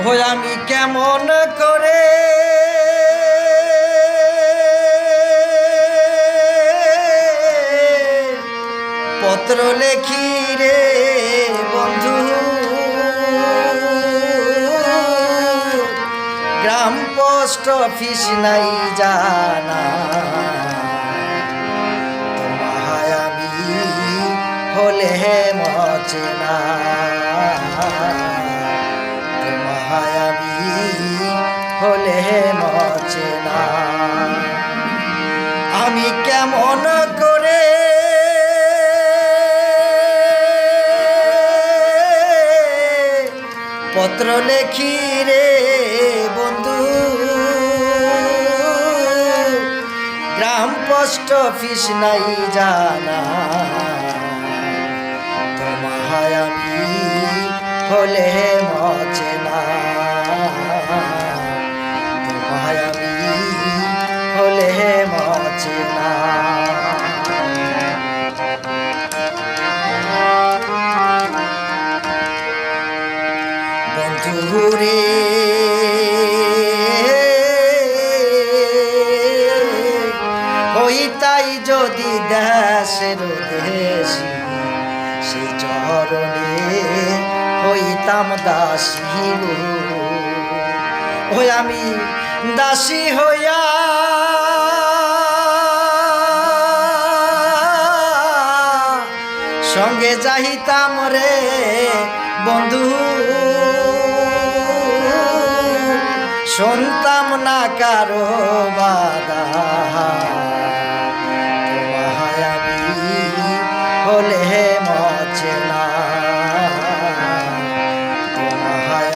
ওই আমি কেমন করে পত্র লেখি রে বন্ধু, গ্রাম পোস্ট অফিস নাই জানা, তোমায় আমি হলে মচে না, তোমায় আমি হলে মচে না। আমি কেমন করে পত্র লেখি রে বন্ধু, গ্রাম পোস্ট অফিস নাই জানা, তোমায় আমি হলে মচে না, তোমায় আমি হলে মচে না। বন্ধুরে হইতাই যদি দেশের দেশি, সেই চরণে হইতাম দাসী গো। ওই আমি দাসী হইয়া সঙ্গে যাইতাম রে বন্ধু, শুনতাম না কারো বাধা,